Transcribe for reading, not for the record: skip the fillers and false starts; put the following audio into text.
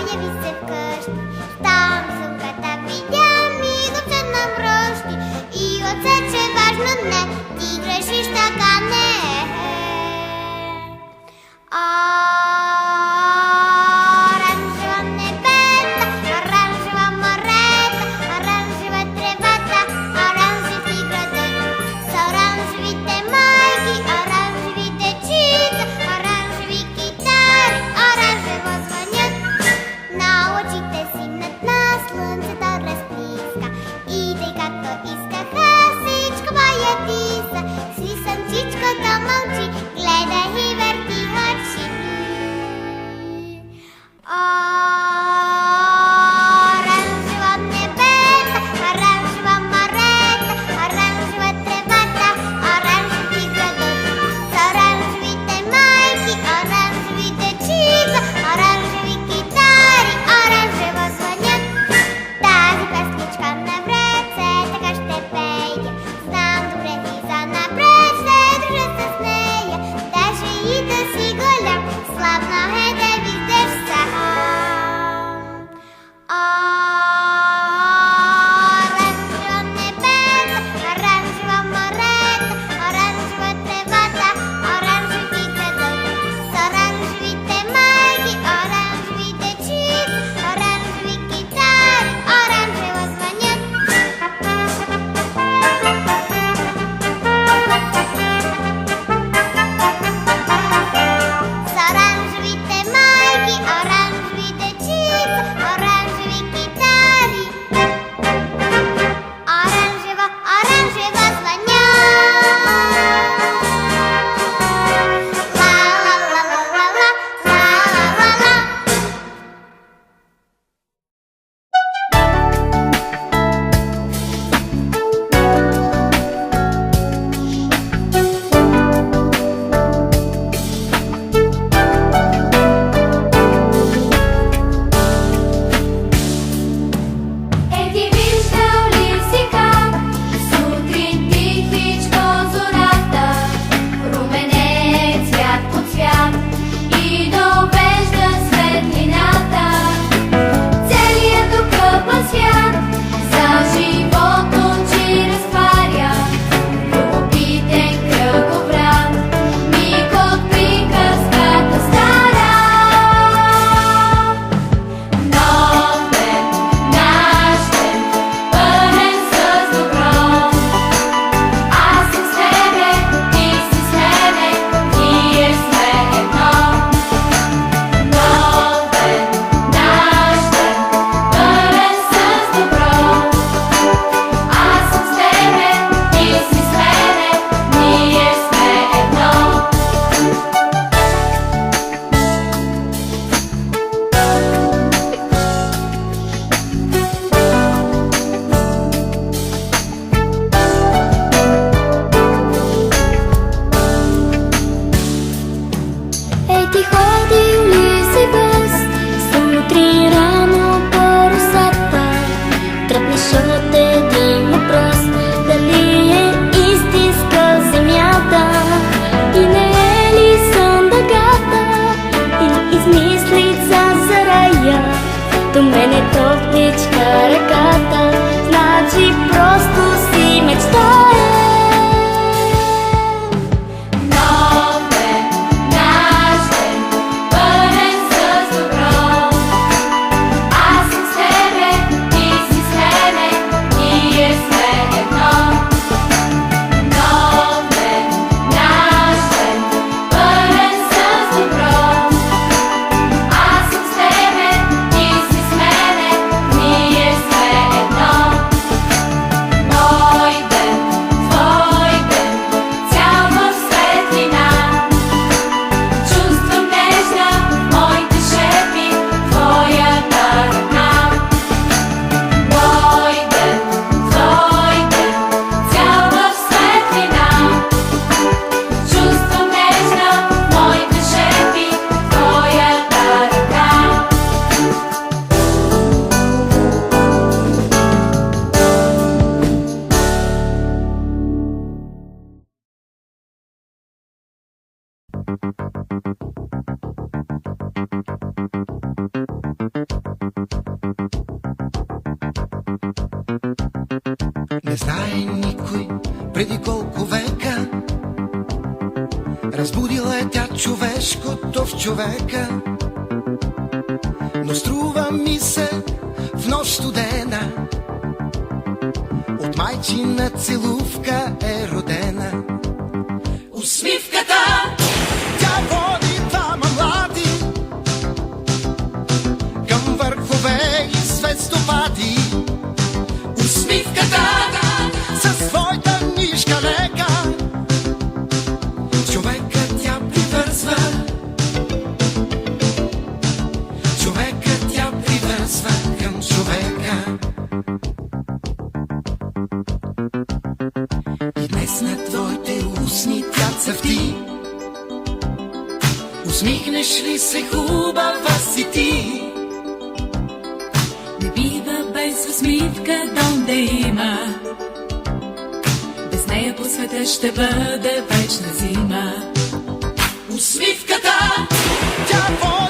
з'явіться в кашті, там сумка та піднями, дівчина брошки. І оце чи важно не, ті гроші ж така не. Оранжева небеса, оранжева морета, оранжева тревата, оранжеві гради, оранжеві темайки, оранжеві дечиці, оранжеві гітари, оранжево дзвонять. На Не знае никой преди колко века разбудила е тя човешкото в човека. Но струва ми се в нощ студена от майчина целувка е родена. Усмивката тя води двама млади към върхове и звездопади. Усмивката със своята нишка лека човека тя привързва. Човека тя привързва към човека. И днес на твоите устни тя цъфти. Усмихнеш ли се, хубава си ти? Не бива без усмивка дом да има, без нея по света ще бъде вечна зима. Усмивката тя води